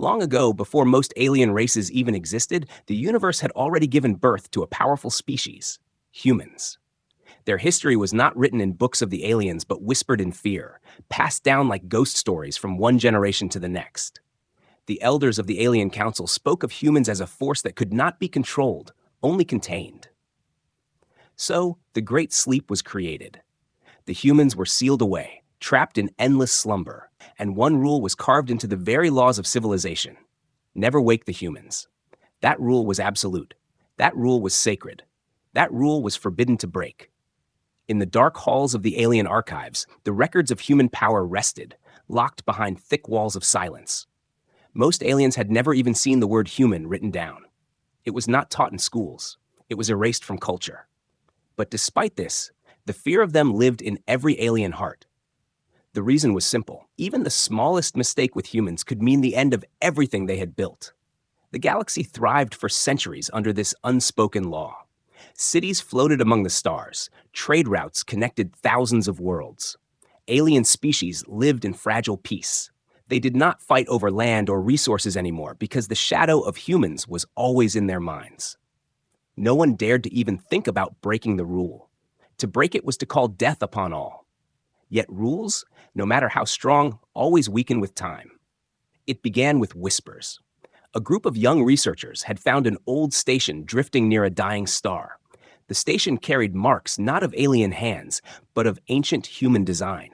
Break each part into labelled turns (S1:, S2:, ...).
S1: Long ago, before most alien races even existed, the universe had already given birth to a powerful species, humans. Their history was not written in books of the aliens, but whispered in fear, passed down like ghost stories from one generation to the next. The elders of the Alien Council spoke of humans as a force that could not be controlled, only contained. So, the Great Sleep was created. The humans were sealed away, trapped in endless slumber, and one rule was carved into the very laws of civilization: never wake the humans. That rule was absolute. That rule was sacred. That rule was forbidden to break. In the dark halls of the alien archives, the records of human power rested, locked behind thick walls of silence. Most aliens had never even seen the word human written down. It was not taught in schools. It was erased from culture. But despite this, the fear of them lived in every alien heart. The reason was simple. Even the smallest mistake with humans could mean the end of everything they had built. The galaxy thrived for centuries under this unspoken law. Cities floated among the stars. Trade routes connected thousands of worlds. Alien species lived in fragile peace. They did not fight over land or resources anymore because the shadow of humans was always in their minds. No one dared to even think about breaking the rule. To break it was to call death upon all. Yet rules, no matter how strong, always weaken with time. It began with whispers. A group of young researchers had found an old station drifting near a dying star. The station carried marks not of alien hands, but of ancient human design.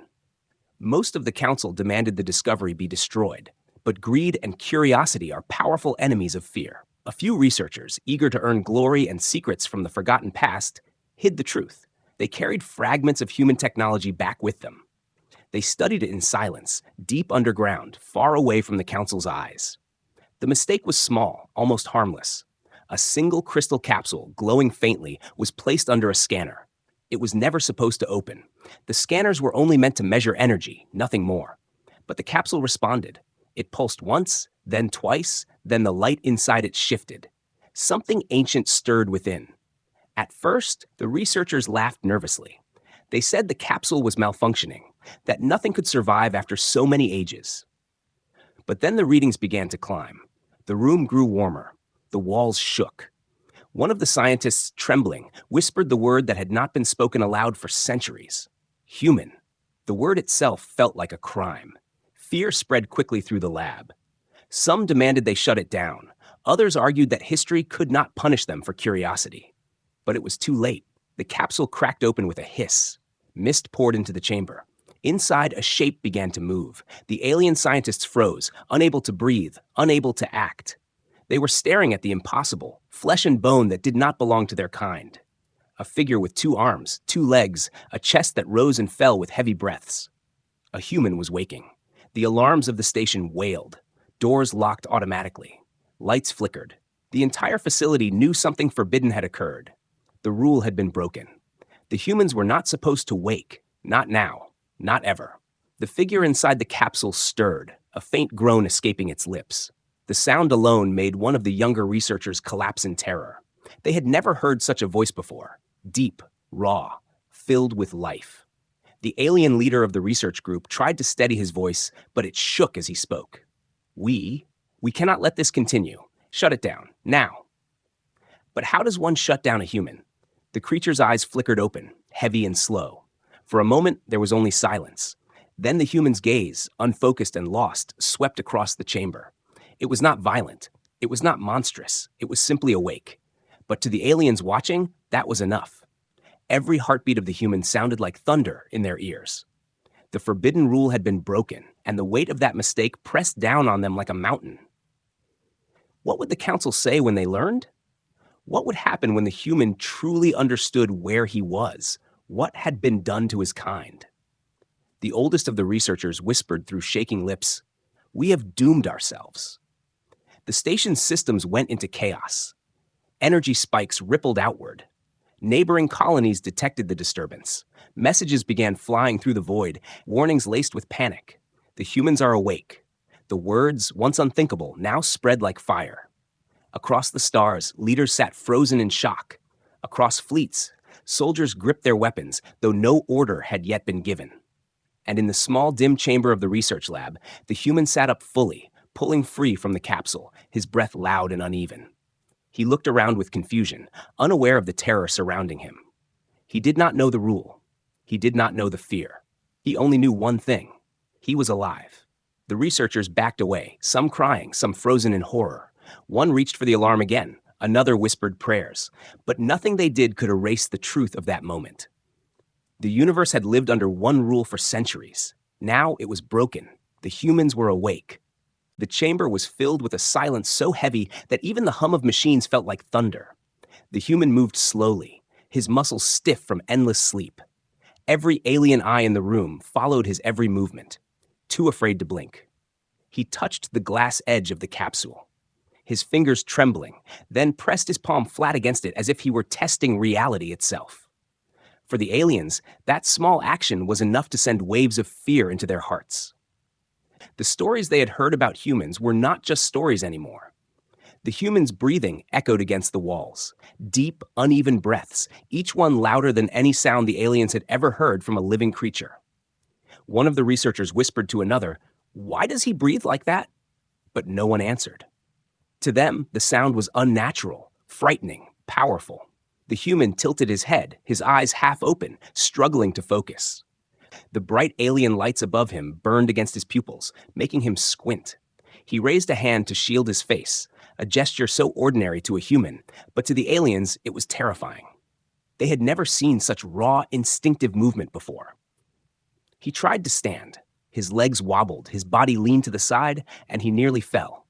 S1: Most of the council demanded the discovery be destroyed, but greed and curiosity are powerful enemies of fear. A few researchers, eager to earn glory and secrets from the forgotten past, hid the truth. They carried fragments of human technology back with them. They studied it in silence, deep underground, far away from the council's eyes. The mistake was small, almost harmless. A single crystal capsule, glowing faintly, was placed under a scanner. It was never supposed to open. The scanners were only meant to measure energy, nothing more. But the capsule responded. It pulsed once, then twice, then the light inside it shifted. Something ancient stirred within. At first, the researchers laughed nervously. They said the capsule was malfunctioning, that nothing could survive after so many ages. But then the readings began to climb. The room grew warmer. The walls shook. One of the scientists, trembling, whispered the word that had not been spoken aloud for centuries. Human. The word itself felt like a crime. Fear spread quickly through the lab. Some demanded they shut it down. Others argued that history could not punish them for curiosity. But it was too late. The capsule cracked open with a hiss. Mist poured into the chamber. Inside, a shape began to move. The alien scientists froze, unable to breathe, unable to act. They were staring at the impossible, flesh and bone that did not belong to their kind. A figure with 2 arms, 2 legs, a chest that rose and fell with heavy breaths. A human was waking. The alarms of the station wailed. Doors locked automatically. Lights flickered. The entire facility knew something forbidden had occurred. The rule had been broken. The humans were not supposed to wake. Not now. Not ever. The figure inside the capsule stirred, a faint groan escaping its lips. The sound alone made one of the younger researchers collapse in terror. They had never heard such a voice before. Deep, raw, filled with life. The alien leader of the research group tried to steady his voice, but it shook as he spoke. We cannot let this continue. Shut it down, now. But how does one shut down a human? The creature's eyes flickered open, heavy and slow. For a moment, there was only silence. Then the human's gaze, unfocused and lost, swept across the chamber. It was not violent. It was not monstrous. It was simply awake. But to the aliens watching, that was enough. Every heartbeat of the human sounded like thunder in their ears. The forbidden rule had been broken, and the weight of that mistake pressed down on them like a mountain. What would the council say when they learned? What would happen when the human truly understood where he was? What had been done to his kind? The oldest of the researchers whispered through shaking lips, "We have doomed ourselves." The station's systems went into chaos. Energy spikes rippled outward. Neighboring colonies detected the disturbance. Messages began flying through the void, warnings laced with panic. The humans are awake. The words, once unthinkable, now spread like fire. Across the stars, leaders sat frozen in shock. Across fleets, soldiers gripped their weapons, though no order had yet been given. And in the small, dim chamber of the research lab, the humans sat up fully, pulling free from the capsule, his breath loud and uneven. He looked around with confusion, unaware of the terror surrounding him. He did not know the rule. He did not know the fear. He only knew one thing. He was alive. The researchers backed away, some crying, some frozen in horror. One reached for the alarm again, another whispered prayers. But nothing they did could erase the truth of that moment. The universe had lived under one rule for centuries. Now it was broken. The humans were awake. The chamber was filled with a silence so heavy that even the hum of machines felt like thunder. The human moved slowly, his muscles stiff from endless sleep. Every alien eye in the room followed his every movement, too afraid to blink. He touched the glass edge of the capsule, his fingers trembling, then pressed his palm flat against it as if he were testing reality itself. For the aliens, that small action was enough to send waves of fear into their hearts. The stories they had heard about humans were not just stories anymore. The humans' breathing echoed against the walls, deep, uneven breaths, each one louder than any sound the aliens had ever heard from a living creature. One of the researchers whispered to another, "Why does he breathe like that?" But no one answered. To them, the sound was unnatural, frightening, powerful. The human tilted his head, his eyes half open, struggling to focus. The bright alien lights above him burned against his pupils, making him squint. He raised a hand to shield his face, a gesture so ordinary to a human, but to the aliens it was terrifying. They had never seen such raw, instinctive movement before. He tried to stand. His legs wobbled, his body leaned to the side, and he nearly fell.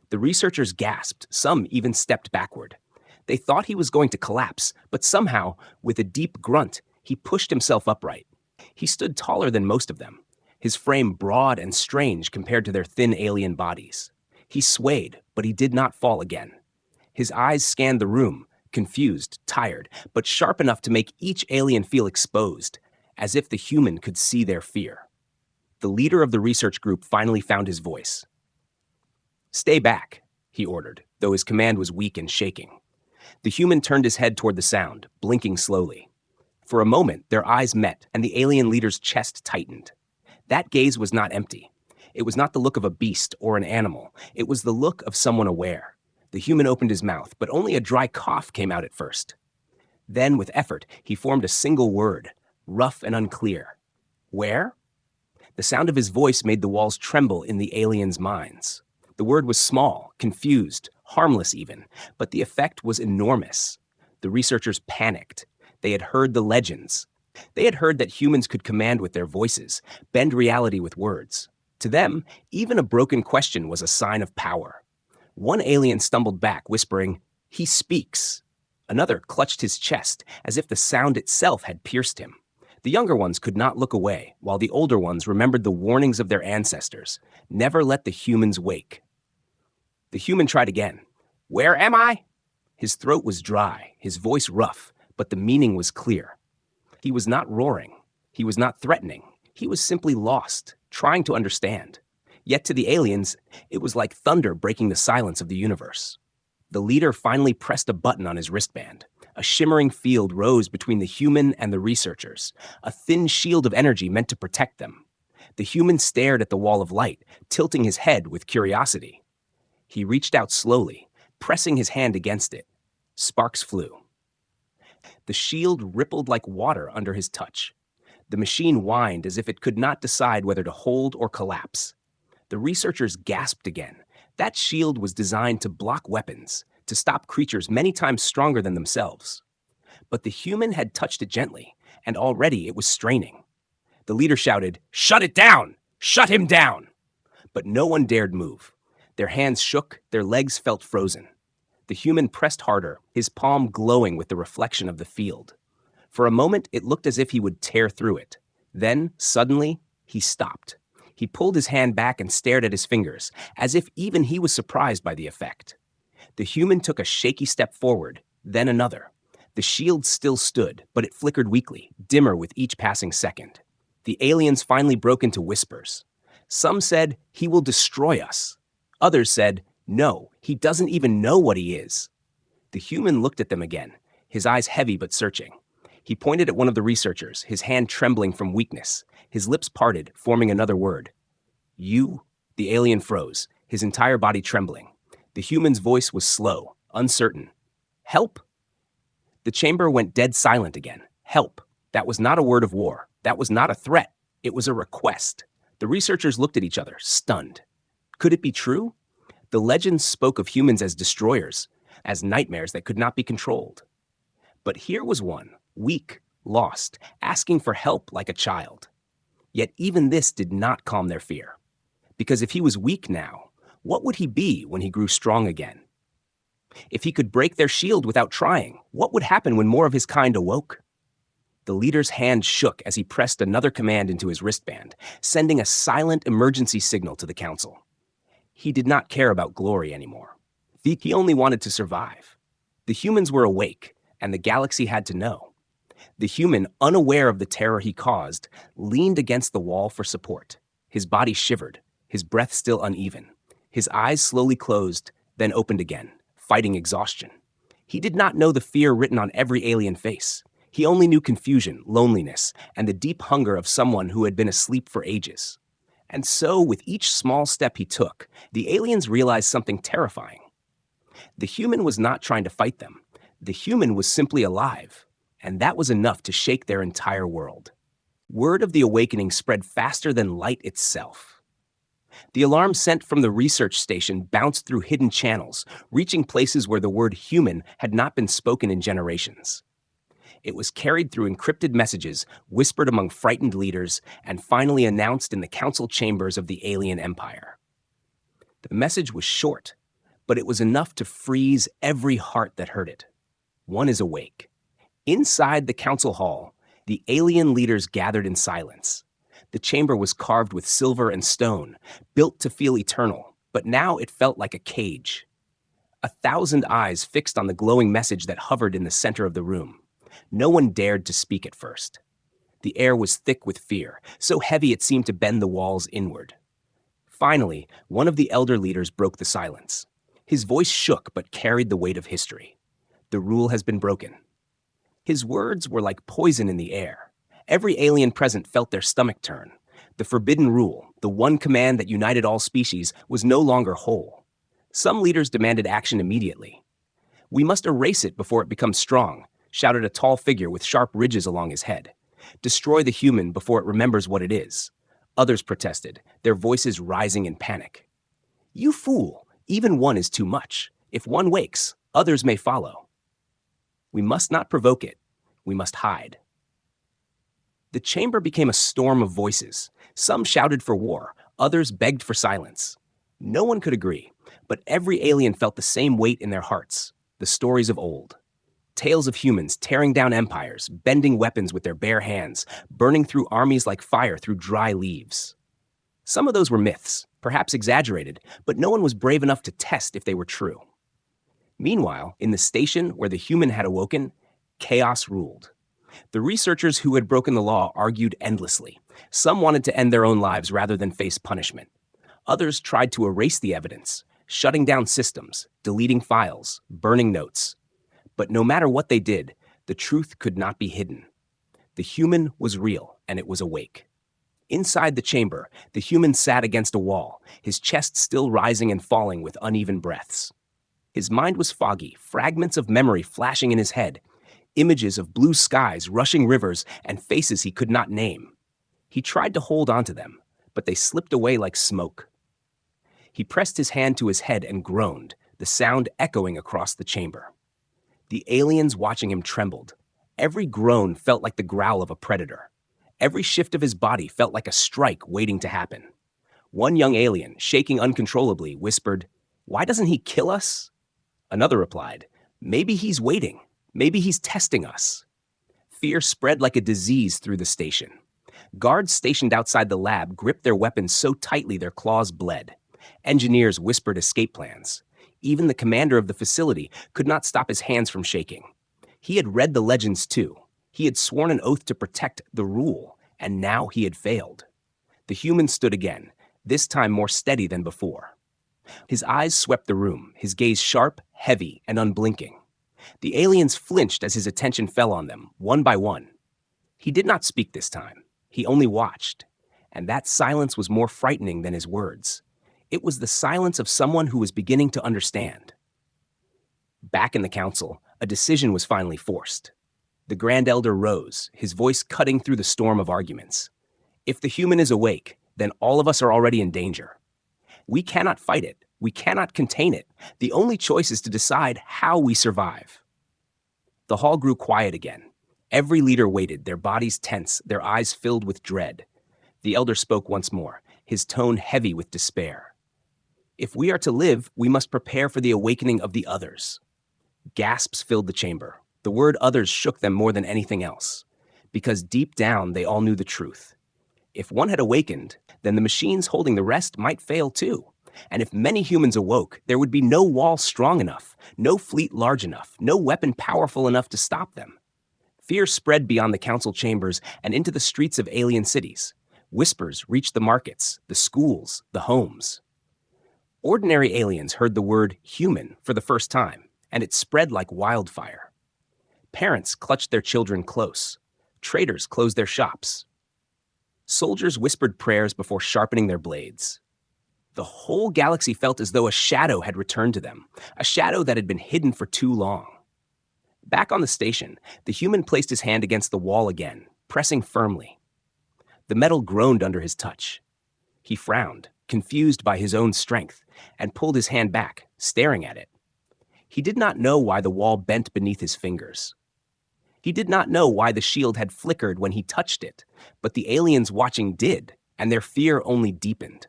S1: The researchers gasped, some even stepped backward. They thought he was going to collapse, but somehow, with a deep grunt, he pushed himself upright. He stood taller than most of them, his frame broad and strange compared to their thin alien bodies. He swayed, but he did not fall again. His eyes scanned the room, confused, tired, but sharp enough to make each alien feel exposed, as if the human could see their fear. The leader of the research group finally found his voice. "Stay back," he ordered, though his command was weak and shaking. The human turned his head toward the sound, blinking slowly. For a moment, their eyes met, and the alien leader's chest tightened. That gaze was not empty. It was not the look of a beast or an animal. It was the look of someone aware. The human opened his mouth, but only a dry cough came out at first. Then, with effort, he formed a single word, rough and unclear. "Where?" The sound of his voice made the walls tremble in the aliens' minds. The word was small, confused, harmless even, but the effect was enormous. The researchers panicked. They had heard the legends. They had heard that humans could command with their voices, bend reality with words. To them, even a broken question was a sign of power. One alien stumbled back, whispering, "He speaks." Another clutched his chest, as if the sound itself had pierced him. The younger ones could not look away, while the older ones remembered the warnings of their ancestors. Never let the humans wake. The human tried again. "Where am I?" His throat was dry, his voice rough, but the meaning was clear. He was not roaring. He was not threatening. He was simply lost, trying to understand. Yet to the aliens, it was like thunder breaking the silence of the universe. The leader finally pressed a button on his wristband. A shimmering field rose between the human and the researchers, a thin shield of energy meant to protect them. The human stared at the wall of light, tilting his head with curiosity. He reached out slowly, pressing his hand against it. Sparks flew. The shield rippled like water under his touch. The machine whined as if it could not decide whether to hold or collapse. The researchers gasped again. That shield was designed to block weapons, to stop creatures many times stronger than themselves. But the human had touched it gently, and already it was straining. The leader shouted, "Shut it down! Shut him down!" But no one dared move. Their hands shook, their legs felt frozen. The human pressed harder, his palm glowing with the reflection of the field. For a moment, it looked as if he would tear through it. Then, suddenly, he stopped. He pulled his hand back and stared at his fingers, as if even he was surprised by the effect. The human took a shaky step forward, then another. The shield still stood, but it flickered weakly, dimmer with each passing second. The aliens finally broke into whispers. Some said, "He will destroy us." Others said, "No, he doesn't even know what he is." The human looked at them again, his eyes heavy but searching. He pointed at one of the researchers, his hand trembling from weakness. His lips parted, forming another word. "You?" The alien froze, his entire body trembling. The human's voice was slow, uncertain. Help? The chamber went dead silent again. Help. That was not a word of war. That was not a threat. It was a request. The researchers looked at each other, stunned. Could it be true? The legends spoke of humans as destroyers, as nightmares that could not be controlled. But here was one, weak, lost, asking for help like a child. Yet even this did not calm their fear. Because if he was weak now, what would he be when he grew strong again? If he could break their shield without trying, what would happen when more of his kind awoke? The leader's hand shook as he pressed another command into his wristband, sending a silent emergency signal to the council. He did not care about glory anymore. He only wanted to survive. The humans were awake, and the galaxy had to know. The human, unaware of the terror he caused, leaned against the wall for support. His body shivered, his breath still uneven. His eyes slowly closed, then opened again, fighting exhaustion. He did not know the fear written on every alien face. He only knew confusion, loneliness, and the deep hunger of someone who had been asleep for ages. And so, with each small step he took, the aliens realized something terrifying. The human was not trying to fight them. The human was simply alive, and that was enough to shake their entire world. Word of the awakening spread faster than light itself. The alarm sent from the research station bounced through hidden channels, reaching places where the word human had not been spoken in generations. It was carried through encrypted messages, whispered among frightened leaders, and finally announced in the council chambers of the alien empire. The message was short, but it was enough to freeze every heart that heard it. One is awake. Inside the council hall, the alien leaders gathered in silence. The chamber was carved with silver and stone, built to feel eternal, but now it felt like a cage. 1,000 eyes fixed on the glowing message that hovered in the center of the room. No one dared to speak at first. The air was thick with fear, so heavy it seemed to bend the walls inward. Finally, one of the elder leaders broke the silence. His voice shook but carried the weight of history. The rule has been broken. His words were like poison in the air. Every alien present felt their stomach turn. The forbidden rule, the one command that united all species, was no longer whole. Some leaders demanded action immediately. "We must erase it before it becomes strong," shouted a tall figure with sharp ridges along his head. "Destroy the human before it remembers what it is." Others protested, their voices rising in panic. "You fool! Even one is too much. If one wakes, others may follow." "We must not provoke it. We must hide." The chamber became a storm of voices. Some shouted for war, others begged for silence. No one could agree, but every alien felt the same weight in their hearts, the stories of old. Tales of humans tearing down empires, bending weapons with their bare hands, burning through armies like fire through dry leaves. Some of those were myths, perhaps exaggerated, but no one was brave enough to test if they were true. Meanwhile, in the station where the human had awoken, chaos ruled. The researchers who had broken the law argued endlessly. Some wanted to end their own lives rather than face punishment. Others tried to erase the evidence, shutting down systems, deleting files, burning notes. But no matter what they did, the truth could not be hidden. The human was real, and it was awake. Inside the chamber, the human sat against a wall, his chest still rising and falling with uneven breaths. His mind was foggy, fragments of memory flashing in his head, images of blue skies, rushing rivers, and faces he could not name. He tried to hold on to them, but they slipped away like smoke. He pressed his hand to his head and groaned, the sound echoing across the chamber. The aliens watching him trembled. Every groan felt like the growl of a predator. Every shift of his body felt like a strike waiting to happen. One young alien, shaking uncontrollably, whispered, "Why doesn't he kill us?" Another replied, "Maybe he's waiting. Maybe he's testing us." Fear spread like a disease through the station. Guards stationed outside the lab gripped their weapons so tightly their claws bled. Engineers whispered escape plans. Even the commander of the facility could not stop his hands from shaking. He had read the legends too. He had sworn an oath to protect the rule, and now he had failed. The human stood again, this time more steady than before. His eyes swept the room, his gaze sharp, heavy, and unblinking. The aliens flinched as his attention fell on them, one by one. He did not speak this time. He only watched. And that silence was more frightening than his words. It was the silence of someone who was beginning to understand. Back in the council, a decision was finally forced. The Grand Elder rose, his voice cutting through the storm of arguments. If the human is awake, then all of us are already in danger. We cannot fight it. We cannot contain it. The only choice is to decide how we survive. The hall grew quiet again. Every leader waited, their bodies tense, their eyes filled with dread. The elder spoke once more, his tone heavy with despair. If we are to live, we must prepare for the awakening of the others. Gasps filled the chamber. The word others shook them more than anything else, because deep down they all knew the truth. If one had awakened, then the machines holding the rest might fail too. And if many humans awoke, there would be no wall strong enough, no fleet large enough, no weapon powerful enough to stop them. Fear spread beyond the council chambers and into the streets of alien cities. Whispers reached the markets, the schools, the homes. Ordinary aliens heard the word human for the first time, and it spread like wildfire. Parents clutched their children close. Traders closed their shops. Soldiers whispered prayers before sharpening their blades. The whole galaxy felt as though a shadow had returned to them, a shadow that had been hidden for too long. Back on the station, the human placed his hand against the wall again, pressing firmly. The metal groaned under his touch. He frowned, confused by his own strength, and pulled his hand back, staring at it. He did not know why the wall bent beneath his fingers. He did not know why the shield had flickered when he touched it, but the aliens watching did, and their fear only deepened.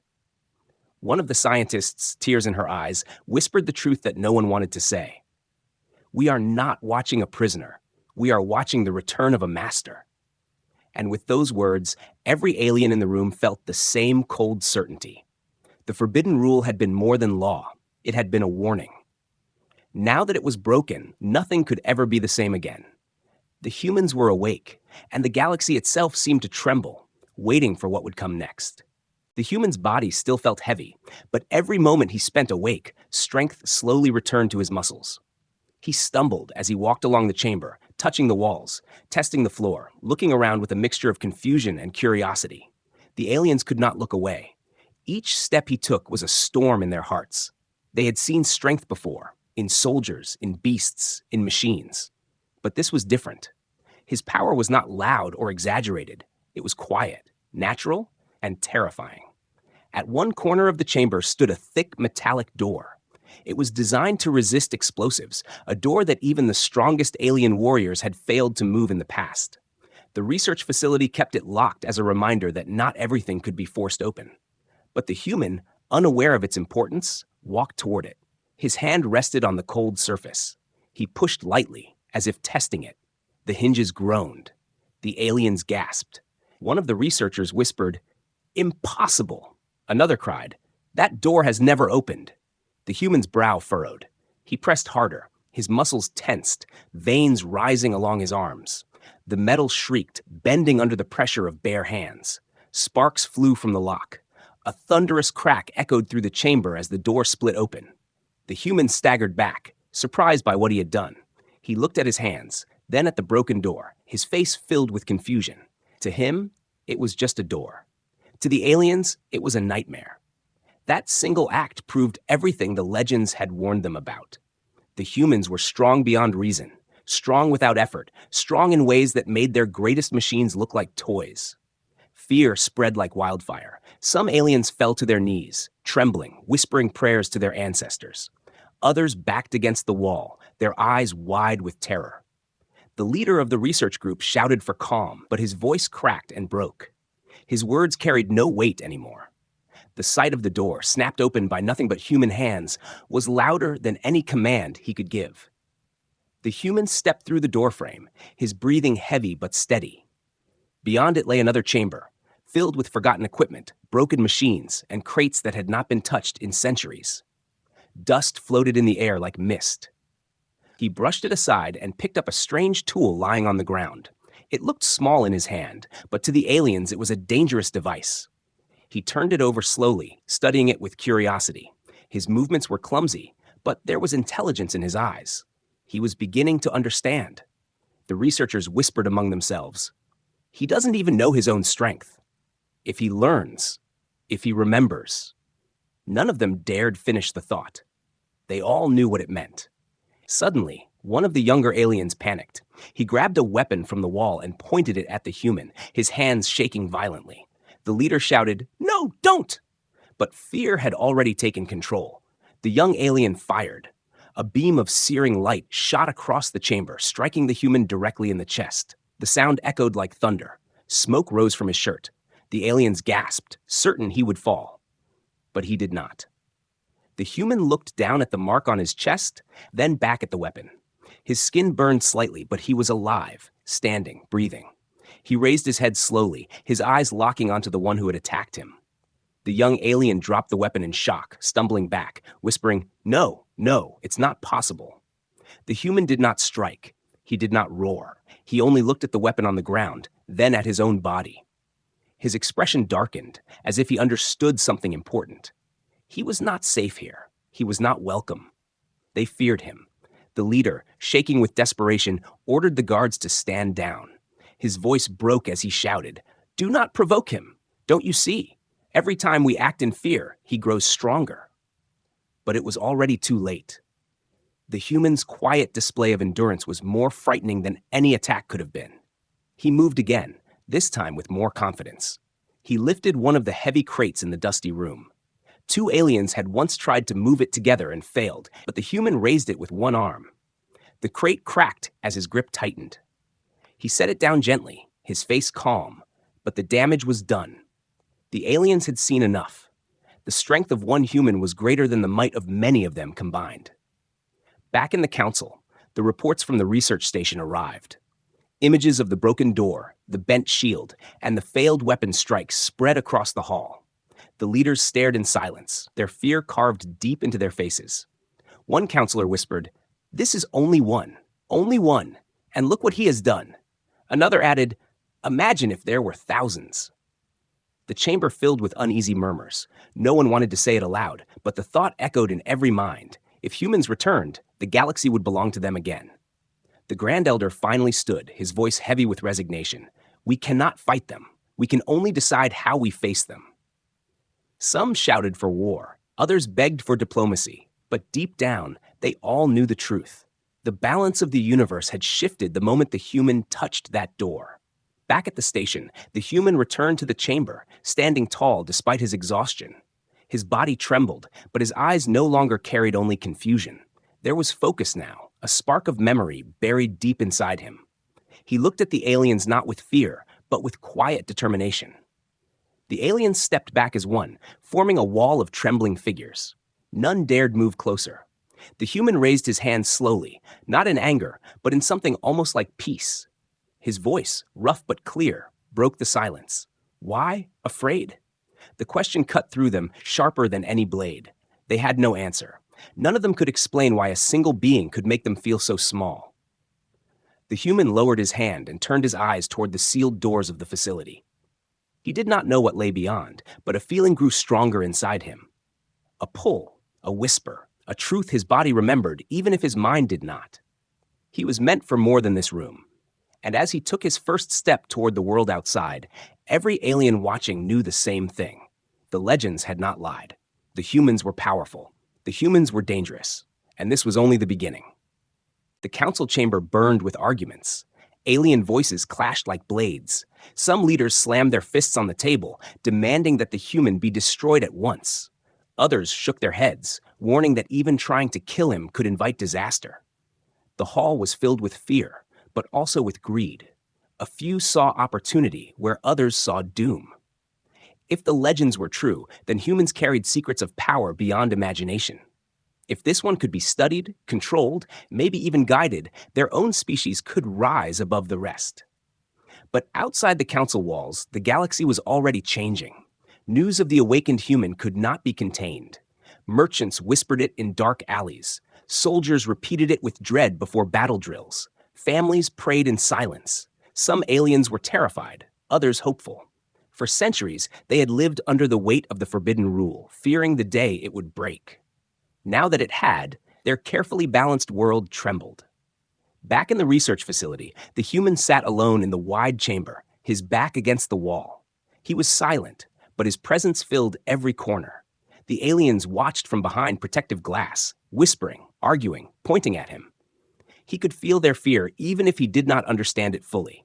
S1: One of the scientists, tears in her eyes, whispered the truth that no one wanted to say. We are not watching a prisoner. We are watching the return of a master. And with those words, every alien in the room felt the same cold certainty. The forbidden rule had been more than law. It had been a warning. Now that it was broken, nothing could ever be the same again. The humans were awake, and the galaxy itself seemed to tremble, waiting for what would come next. The human's body still felt heavy, but every moment he spent awake, strength slowly returned to his muscles. He stumbled as he walked along the chamber, touching the walls, testing the floor, looking around with a mixture of confusion and curiosity. The aliens could not look away. Each step he took was a storm in their hearts. They had seen strength before, in soldiers, in beasts, in machines. But this was different. His power was not loud or exaggerated. It was quiet, natural, and terrifying. At one corner of the chamber stood a thick metallic door. It was designed to resist explosives, a door that even the strongest alien warriors had failed to move in the past. The research facility kept it locked as a reminder that not everything could be forced open. But the human, unaware of its importance, walked toward it. His hand rested on the cold surface. He pushed lightly, as if testing it. The hinges groaned. The aliens gasped. One of the researchers whispered, "Impossible!" Another cried, "That door has never opened." The human's brow furrowed. He pressed harder, his muscles tensed, veins rising along his arms. The metal shrieked, bending under the pressure of bare hands. Sparks flew from the lock. A thunderous crack echoed through the chamber as the door split open. The human staggered back, surprised by what he had done. He looked at his hands, then at the broken door, his face filled with confusion. To him, it was just a door. To the aliens, it was a nightmare. That single act proved everything the legends had warned them about. The humans were strong beyond reason, strong without effort, strong in ways that made their greatest machines look like toys. Fear spread like wildfire. Some aliens fell to their knees, trembling, whispering prayers to their ancestors. Others backed against the wall, their eyes wide with terror. The leader of the research group shouted for calm, but his voice cracked and broke. His words carried no weight anymore. The sight of the door, snapped open by nothing but human hands, was louder than any command he could give. The human stepped through the doorframe, his breathing heavy but steady. Beyond it lay another chamber, filled with forgotten equipment, broken machines, and crates that had not been touched in centuries. Dust floated in the air like mist. He brushed it aside and picked up a strange tool lying on the ground. It looked small in his hand, but to the aliens it was a dangerous device. He turned it over slowly, studying it with curiosity. His movements were clumsy, but there was intelligence in his eyes. He was beginning to understand. The researchers whispered among themselves, "He doesn't even know his own strength. If he learns, if he remembers." None of them dared finish the thought. They all knew what it meant. Suddenly, one of the younger aliens panicked. He grabbed a weapon from the wall and pointed it at the human, his hands shaking violently. The leader shouted, "No, don't!" But fear had already taken control. The young alien fired. A beam of searing light shot across the chamber, striking the human directly in the chest. The sound echoed like thunder. Smoke rose from his shirt. The aliens gasped, certain he would fall. But he did not. The human looked down at the mark on his chest, then back at the weapon. His skin burned slightly, but he was alive, standing, breathing. He raised his head slowly, his eyes locking onto the one who had attacked him. The young alien dropped the weapon in shock, stumbling back, whispering, "No, no, it's not possible." The human did not strike. He did not roar. He only looked at the weapon on the ground, then at his own body. His expression darkened, as if he understood something important. He was not safe here. He was not welcome. They feared him. The leader, shaking with desperation, ordered the guards to stand down. His voice broke as he shouted, "Do not provoke him. Don't you see? Every time we act in fear, he grows stronger." But it was already too late. The human's quiet display of endurance was more frightening than any attack could have been. He moved again, this time with more confidence. He lifted one of the heavy crates in the dusty room. Two aliens had once tried to move it together and failed, but the human raised it with one arm. The crate cracked as his grip tightened. He set it down gently, his face calm, but the damage was done. The aliens had seen enough. The strength of one human was greater than the might of many of them combined. Back in the council, the reports from the research station arrived. Images of the broken door, the bent shield, and the failed weapon strikes spread across the hall. The leaders stared in silence, their fear carved deep into their faces. One counselor whispered, "This is only one, and look what he has done." Another added, "Imagine if there were thousands." The chamber filled with uneasy murmurs. No one wanted to say it aloud, but the thought echoed in every mind. If humans returned, the galaxy would belong to them again. The Grand Elder finally stood, his voice heavy with resignation. "We cannot fight them. We can only decide how we face them." Some shouted for war, others begged for diplomacy, but deep down, they all knew the truth. The balance of the universe had shifted the moment the human touched that door. Back at the station, the human returned to the chamber, standing tall despite his exhaustion. His body trembled, but his eyes no longer carried only confusion. There was focus now, a spark of memory buried deep inside him. He looked at the aliens not with fear, but with quiet determination. The aliens stepped back as one, forming a wall of trembling figures. None dared move closer. The human raised his hand slowly, not in anger, but in something almost like peace. His voice, rough but clear, broke the silence. Why afraid? The question cut through them, sharper than any blade. They had no answer. None of them could explain why a single being could make them feel so small. The human lowered his hand and turned his eyes toward the sealed doors of the facility. He did not know what lay beyond, but a feeling grew stronger inside him. A pull, a whisper, a truth his body remembered, even if his mind did not. He was meant for more than this room. And as he took his first step toward the world outside, every alien watching knew the same thing. The legends had not lied. The humans were powerful. The humans were dangerous. And this was only the beginning. The council chamber burned with arguments. Alien voices clashed like blades. Some leaders slammed their fists on the table, demanding that the human be destroyed at once. Others shook their heads, warning that even trying to kill him could invite disaster. The hall was filled with fear, but also with greed. A few saw opportunity where others saw doom. If the legends were true, then humans carried secrets of power beyond imagination. If this one could be studied, controlled, maybe even guided, their own species could rise above the rest. But outside the council walls, the galaxy was already changing. News of the awakened human could not be contained. Merchants whispered it in dark alleys. Soldiers repeated it with dread before battle drills. Families prayed in silence. Some aliens were terrified, others hopeful. For centuries, they had lived under the weight of the forbidden rule, fearing the day it would break. Now that it had, their carefully balanced world trembled. Back in the research facility, the human sat alone in the wide chamber, his back against the wall. He was silent, but his presence filled every corner. The aliens watched from behind protective glass, whispering, arguing, pointing at him. He could feel their fear even if he did not understand it fully.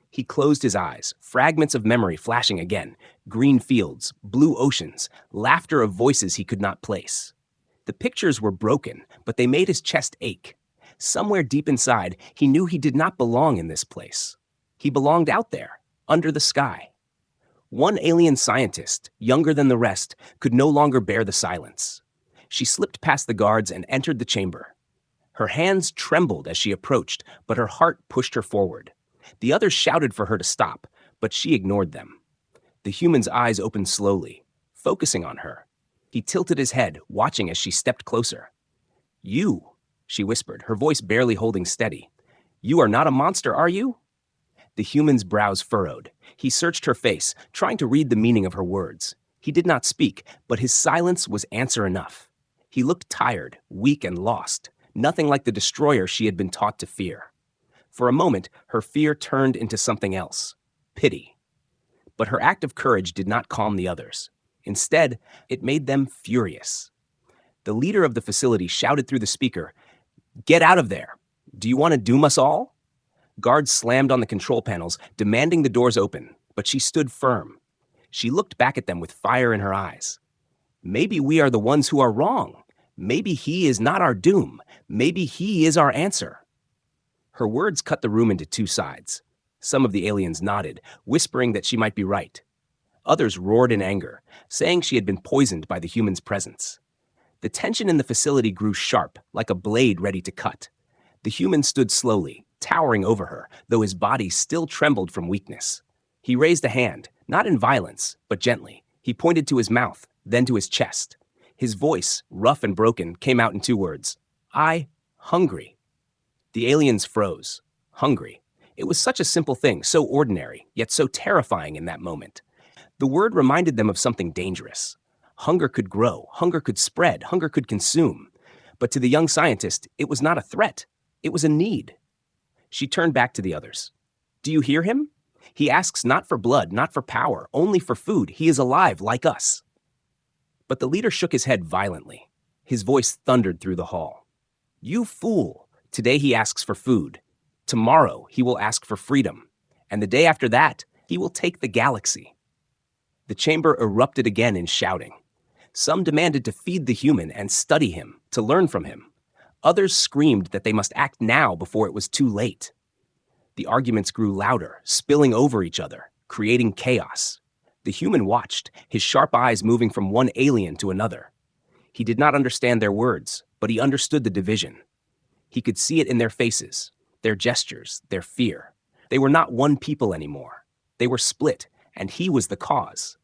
S1: He closed his eyes, fragments of memory flashing again, green fields, blue oceans, laughter of voices he could not place. The pictures were broken, but they made his chest ache. Somewhere deep inside, he knew he did not belong in this place. He belonged out there, under the sky. One alien scientist, younger than the rest, could no longer bear the silence. She slipped past the guards and entered the chamber. Her hands trembled as she approached, but her heart pushed her forward. The others shouted for her to stop, but she ignored them. The human's eyes opened slowly, focusing on her. He tilted his head, watching as she stepped closer. "You," she whispered, her voice barely holding steady. "You are not a monster, are you?" The human's brows furrowed. He searched her face, trying to read the meaning of her words. He did not speak, but his silence was answer enough. He looked tired, weak, and lost, nothing like the destroyer she had been taught to fear. For a moment, her fear turned into something else, pity. But her act of courage did not calm the others. Instead, it made them furious. The leader of the facility shouted through the speaker, "Get out of there! Do you want to doom us all?" Guards slammed on the control panels, demanding the doors open, but she stood firm. She looked back at them with fire in her eyes. "Maybe we are the ones who are wrong. Maybe he is not our doom. Maybe he is our answer." Her words cut the room into two sides. Some of the aliens nodded, whispering that she might be right. Others roared in anger, saying she had been poisoned by the human's presence. The tension in the facility grew sharp, like a blade ready to cut. The human stood slowly, towering over her, though his body still trembled from weakness. He raised a hand, not in violence, but gently. He pointed to his mouth, then to his chest. His voice, rough and broken, came out in two words. Hungry. The aliens froze. Hungry. It was such a simple thing, so ordinary, yet so terrifying in that moment. The word reminded them of something dangerous. Hunger could grow, hunger could spread, hunger could consume. But to the young scientist, it was not a threat. It was a need. She turned back to the others. "Do you hear him? He asks not for blood, not for power, only for food. He is alive, like us." But the leader shook his head violently. His voice thundered through the hall. "You fool! Today he asks for food. Tomorrow he will ask for freedom. And the day after that, he will take the galaxy." The chamber erupted again in shouting. Some demanded to feed the human and study him, to learn from him. Others screamed that they must act now before it was too late. The arguments grew louder, spilling over each other, creating chaos. The human watched, his sharp eyes moving from one alien to another. He did not understand their words, but he understood the division. He could see it in their faces, their gestures, their fear. They were not one people anymore. They were split, and he was the cause.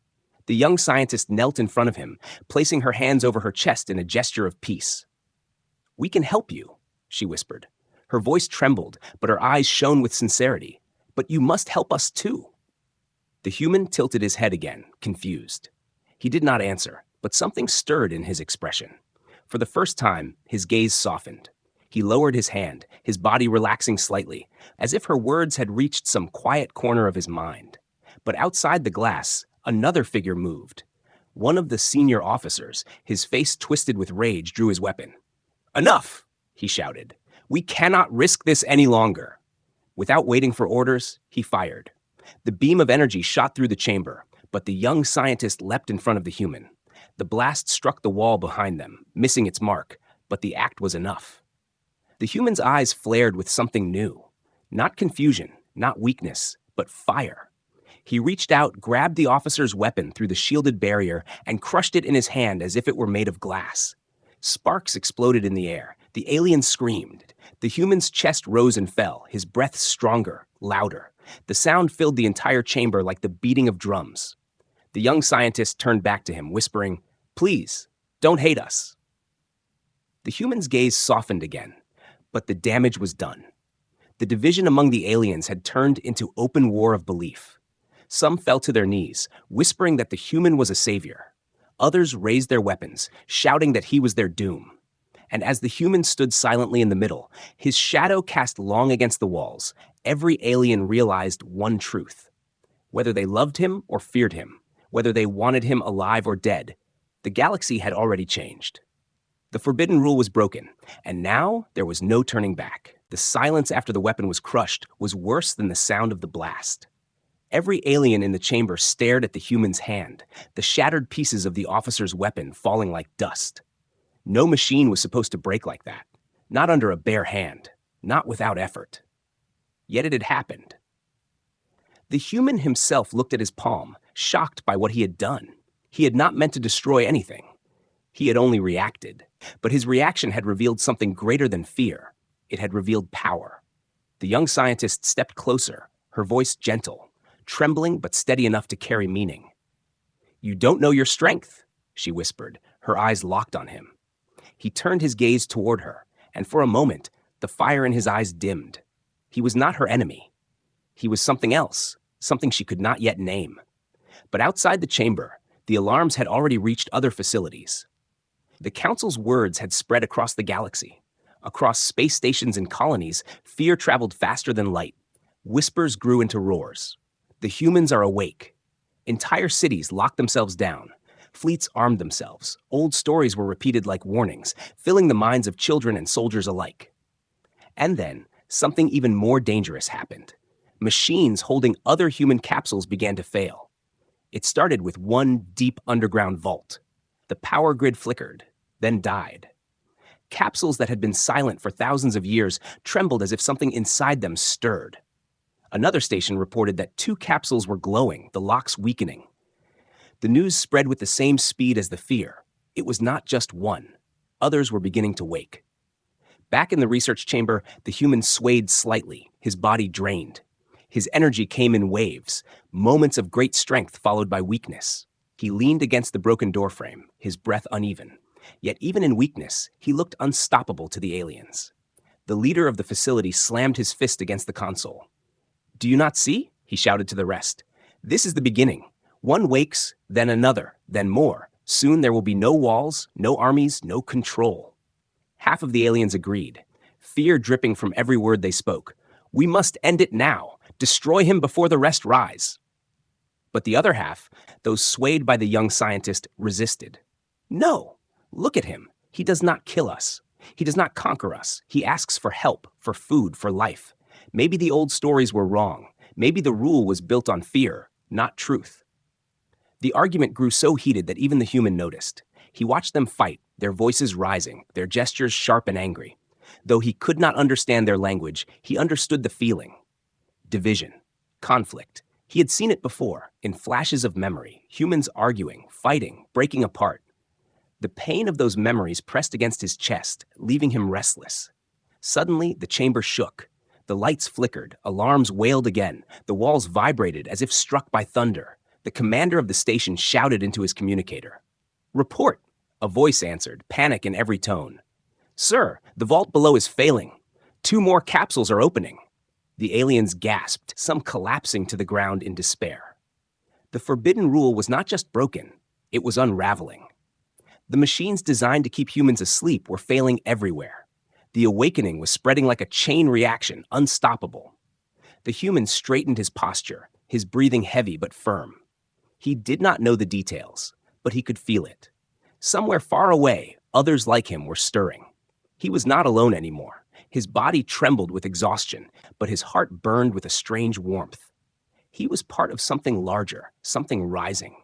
S1: The young scientist knelt in front of him, placing her hands over her chest in a gesture of peace. "We can help you," she whispered. Her voice trembled, but her eyes shone with sincerity. "But you must help us too." The human tilted his head again, confused. He did not answer, but something stirred in his expression. For the first time, his gaze softened. He lowered his hand, his body relaxing slightly, as if her words had reached some quiet corner of his mind. But outside the glass, another figure moved. One of the senior officers, his face twisted with rage, drew his weapon. "Enough!" he shouted. "We cannot risk this any longer." Without waiting for orders, he fired. The beam of energy shot through the chamber, but the young scientist leapt in front of the human. The blast struck the wall behind them, missing its mark, but the act was enough. The human's eyes flared with something new. Not confusion, not weakness, but fire. He reached out, grabbed the officer's weapon through the shielded barrier, and crushed it in his hand as if it were made of glass. Sparks exploded in the air. The alien screamed. The human's chest rose and fell, his breath stronger, louder. The sound filled the entire chamber like the beating of drums. The young scientist turned back to him, whispering, "Please, don't hate us." The human's gaze softened again, but the damage was done. The division among the aliens had turned into open war of belief. Some fell to their knees, whispering that the human was a savior. Others raised their weapons, shouting that he was their doom. And as the human stood silently in the middle, his shadow cast long against the walls, every alien realized one truth. Whether they loved him or feared him, whether they wanted him alive or dead, The galaxy had already changed. The forbidden rule was broken, and now there was no turning back. The silence after the weapon was crushed was worse than the sound of the blast. Every alien in the chamber stared at the human's hand, the shattered pieces of the officer's weapon falling like dust. No machine was supposed to break like that. Not under a bare hand. Not without effort. Yet it had happened. The human himself looked at his palm, shocked by what he had done. He had not meant to destroy anything. He had only reacted. But his reaction had revealed something greater than fear. It had revealed power. The young scientist stepped closer, her voice gentle, trembling but steady enough to carry meaning. "You don't know your strength," she whispered, her eyes locked on him. He turned his gaze toward her, and for a moment, the fire in his eyes dimmed. He was not her enemy. He was something else, something she could not yet name. But outside the chamber, the alarms had already reached other facilities. The Council's words had spread across the galaxy. Across space stations and colonies, fear traveled faster than light. Whispers grew into roars. The humans are awake. Entire cities locked themselves down. Fleets armed themselves. Old stories were repeated like warnings, filling the minds of children and soldiers alike. And then, something even more dangerous happened. Machines holding other human capsules began to fail. It started with one deep underground vault. The power grid flickered, then died. Capsules that had been silent for thousands of years trembled as if something inside them stirred. Another station reported that 2 capsules were glowing, the locks weakening. The news spread with the same speed as the fear. It was not just one. Others were beginning to wake. Back in the research chamber, the human swayed slightly, his body drained. His energy came in waves, moments of great strength followed by weakness. He leaned against the broken doorframe, his breath uneven. Yet even in weakness, he looked unstoppable to the aliens. The leader of the facility slammed his fist against the console. "Do you not see?" he shouted to the rest. "This is the beginning. One wakes, then another, then more. Soon there will be no walls, no armies, no control." Half of the aliens agreed, fear dripping from every word they spoke. "We must end it now. Destroy him before the rest rise." But the other half, those swayed by the young scientist, resisted. "No, look at him. He does not kill us. He does not conquer us. He asks for help, for food, for life. Maybe the old stories were wrong. Maybe the rule was built on fear, not truth." The argument grew so heated that even the human noticed. He watched them fight, their voices rising, their gestures sharp and angry. Though he could not understand their language, he understood the feeling. Division, conflict. He had seen it before, in flashes of memory, humans arguing, fighting, breaking apart. The pain of those memories pressed against his chest, leaving him restless. Suddenly, the chamber shook. The lights flickered, alarms wailed again, the walls vibrated as if struck by thunder. The commander of the station shouted into his communicator. "Report," a voice answered, panic in every tone. "Sir, the vault below is failing. 2 more capsules are opening." The aliens gasped, some collapsing to the ground in despair. The forbidden rule was not just broken, it was unraveling. The machines designed to keep humans asleep were failing everywhere. The awakening was spreading like a chain reaction, unstoppable. The human straightened his posture, his breathing heavy but firm. He did not know the details, but he could feel it. Somewhere far away, others like him were stirring. He was not alone anymore. His body trembled with exhaustion, but his heart burned with a strange warmth. He was part of something larger, something rising.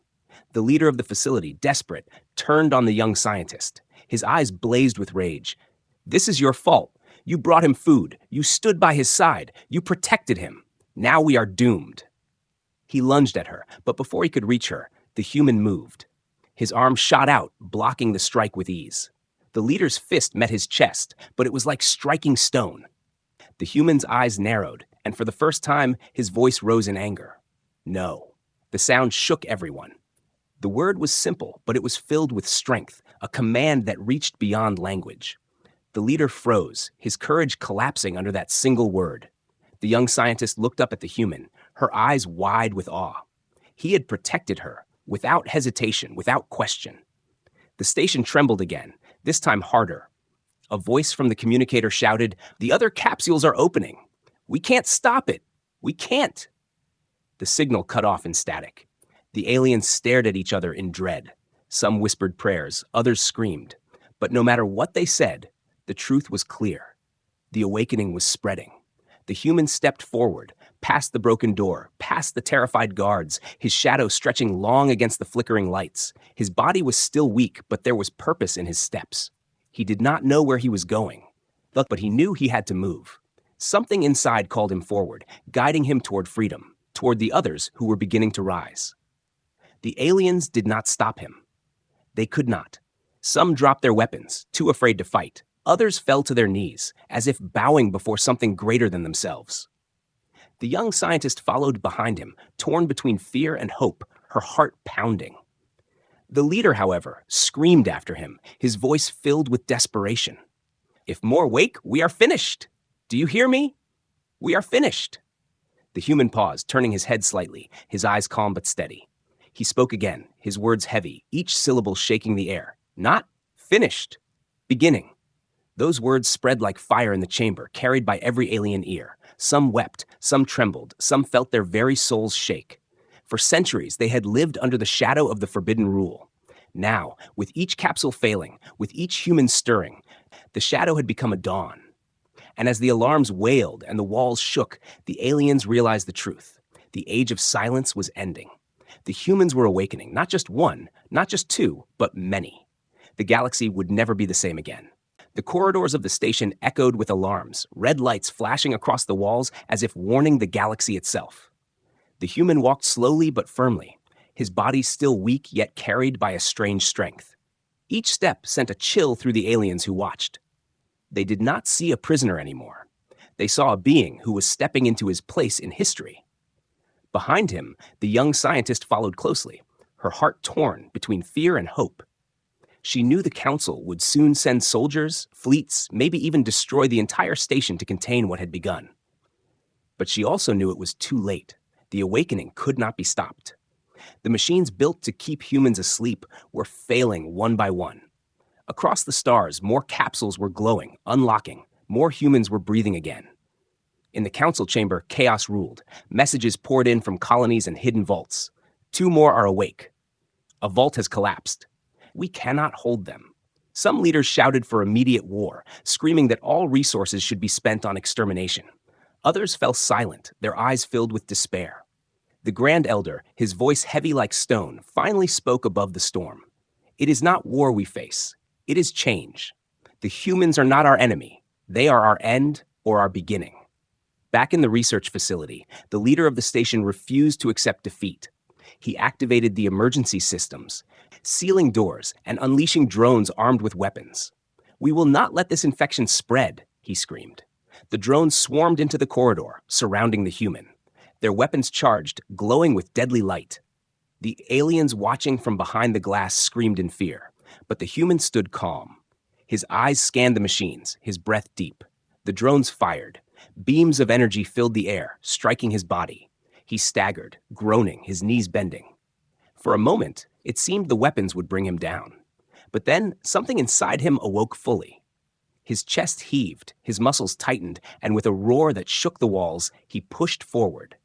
S1: The leader of the facility, desperate, turned on the young scientist. His eyes blazed with rage. "This is your fault. You brought him food. You stood by his side. You protected him. Now we are doomed." He lunged at her, but before he could reach her, the human moved. His arm shot out, blocking the strike with ease. The leader's fist met his chest, but it was like striking stone. The human's eyes narrowed, and for the first time, his voice rose in anger. "No." The sound shook everyone. The word was simple, but it was filled with strength, a command that reached beyond language. The leader froze, his courage collapsing under that single word. The young scientist looked up at the human, her eyes wide with awe. He had protected her, without hesitation, without question. The station trembled again, this time harder. A voice from the communicator shouted, "The other capsules are opening. We can't stop it. We can't." The signal cut off in static. The aliens stared at each other in dread. Some whispered prayers, others screamed. But no matter what they said, the truth was clear. The awakening was spreading. The human stepped forward, past the broken door, past the terrified guards, his shadow stretching long against the flickering lights. His body was still weak, but there was purpose in his steps. He did not know where he was going, but he knew he had to move. Something inside called him forward, guiding him toward freedom, toward the others who were beginning to rise. The aliens did not stop him. They could not. Some dropped their weapons, too afraid to fight. Others fell to their knees, as if bowing before something greater than themselves. The young scientist followed behind him, torn between fear and hope, her heart pounding. The leader, however, screamed after him, his voice filled with desperation. "If more wake, we are finished! Do you hear me? We are finished!" The human paused, turning his head slightly, his eyes calm but steady. He spoke again, his words heavy, each syllable shaking the air. Not finished. Beginning. Those words spread like fire in the chamber, carried by every alien ear. Some wept, some trembled, some felt their very souls shake. For centuries, they had lived under the shadow of the forbidden rule. Now, with each capsule failing, with each human stirring, the shadow had become a dawn. And as the alarms wailed and the walls shook, the aliens realized the truth. The age of silence was ending. The humans were awakening, not just one, not just two, but many. The galaxy would never be the same again. The corridors of the station echoed with alarms, red lights flashing across the walls as if warning the galaxy itself. The human walked slowly but firmly, his body still weak yet carried by a strange strength. Each step sent a chill through the aliens who watched. They did not see a prisoner anymore. They saw a being who was stepping into his place in history. Behind him, the young scientist followed closely, her heart torn between fear and hope. She knew the Council would soon send soldiers, fleets, maybe even destroy the entire station to contain what had begun. But she also knew it was too late. The awakening could not be stopped. The machines built to keep humans asleep were failing one by one. Across the stars, more capsules were glowing, unlocking. More humans were breathing again. In the Council chamber, chaos ruled. Messages poured in from colonies and hidden vaults. 2 more are awake. A vault has collapsed. We cannot hold them. Some leaders shouted for immediate war, screaming that all resources should be spent on extermination. Others fell silent, their eyes filled with despair. The Grand Elder, his voice heavy like stone, finally spoke above the storm. "It is not war we face. It is change. The humans are not our enemy. They are our end or our beginning." Back in the research facility, the leader of the station refused to accept defeat. He activated the emergency systems, sealing doors and unleashing drones armed with weapons. "We will not let this infection spread," he screamed. The drones swarmed into the corridor, surrounding the human. Their weapons charged, glowing with deadly light. The aliens watching from behind the glass screamed in fear, but the human stood calm. His eyes scanned the machines, his breath deep. The drones fired. Beams of energy filled the air, striking his body. He staggered, groaning, his knees bending. For a moment, it seemed the weapons would bring him down. But then, something inside him awoke fully. His chest heaved, his muscles tightened, and with a roar that shook the walls, he pushed forward.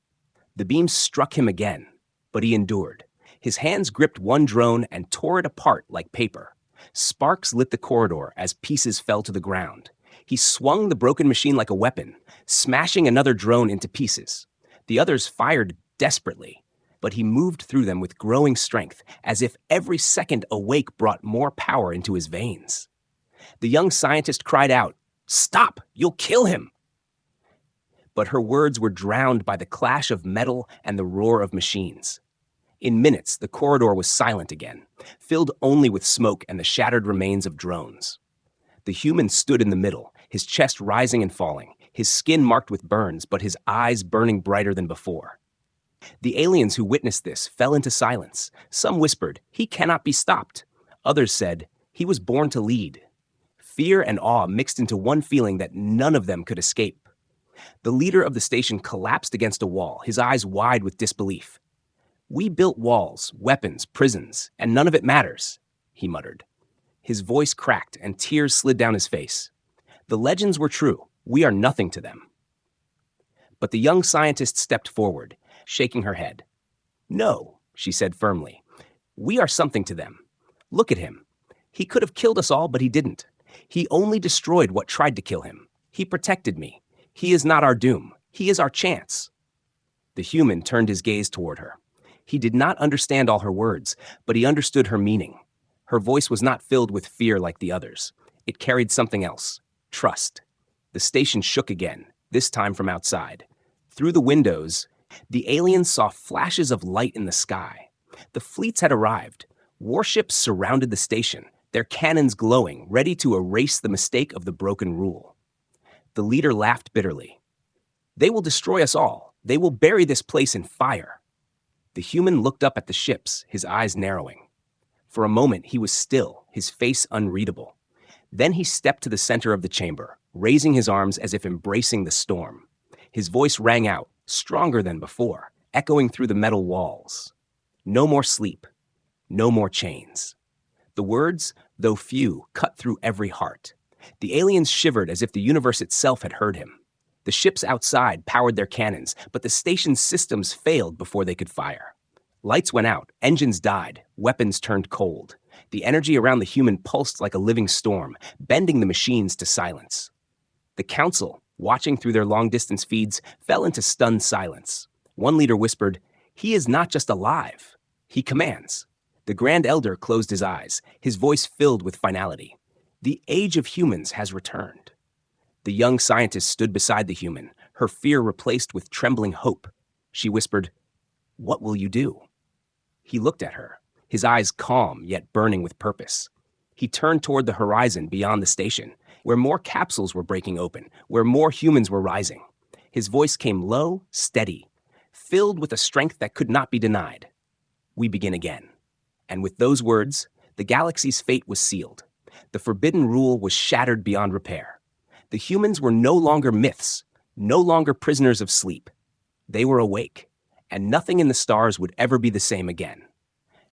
S1: The beams struck him again, but he endured. His hands gripped one drone and tore it apart like paper. Sparks lit the corridor as pieces fell to the ground. He swung the broken machine like a weapon, smashing another drone into pieces. The others fired desperately, but he moved through them with growing strength, as if every second awake brought more power into his veins. The young scientist cried out, "Stop! You'll kill him!" But her words were drowned by the clash of metal and the roar of machines. In minutes, the corridor was silent again, filled only with smoke and the shattered remains of drones. The human stood in the middle, his chest rising and falling, his skin marked with burns, but his eyes burning brighter than before. The aliens who witnessed this fell into silence. Some whispered, "He cannot be stopped." Others said, "He was born to lead." Fear and awe mixed into one feeling that none of them could escape. The leader of the station collapsed against a wall, his eyes wide with disbelief. "We built walls, weapons, prisons, and none of it matters," he muttered. His voice cracked and tears slid down his face. "The legends were true. We are nothing to them." But the young scientist stepped forward, shaking her head. "No," she said firmly. "We are something to them. Look at him. He could have killed us all, but he didn't. He only destroyed what tried to kill him. He protected me. He is not our doom. He is our chance." The human turned his gaze toward her. He did not understand all her words, but he understood her meaning. Her voice was not filled with fear like the others. It carried something else: trust. The station shook again, this time from outside. Through the windows, the aliens saw flashes of light in the sky. The fleets had arrived. Warships surrounded the station, their cannons glowing, ready to erase the mistake of the broken rule. The leader laughed bitterly. "They will destroy us all. They will bury this place in fire." The human looked up at the ships, his eyes narrowing. For a moment, he was still, his face unreadable. Then he stepped to the center of the chamber, raising his arms as if embracing the storm. His voice rang out, stronger than before, echoing through the metal walls. "No more sleep. No more chains." The words, though few, cut through every heart. The aliens shivered as if the universe itself had heard him. The ships outside powered their cannons, but the station's systems failed before they could fire. Lights went out, engines died, weapons turned cold. The energy around the human pulsed like a living storm, bending the machines to silence. The council, watching through their long-distance feeds, fell into stunned silence. One leader whispered, "He is not just alive. He commands." The Grand Elder closed his eyes, his voice filled with finality. "The age of humans has returned." The young scientist stood beside the human, her fear replaced with trembling hope. She whispered, "What will you do?" He looked at her, his eyes calm yet burning with purpose. He turned toward the horizon beyond the station, where more capsules were breaking open, where more humans were rising. His voice came low, steady, filled with a strength that could not be denied. "We begin again." And with those words, the galaxy's fate was sealed. The forbidden rule was shattered beyond repair. The humans were no longer myths, no longer prisoners of sleep. They were awake, and nothing in the stars would ever be the same again.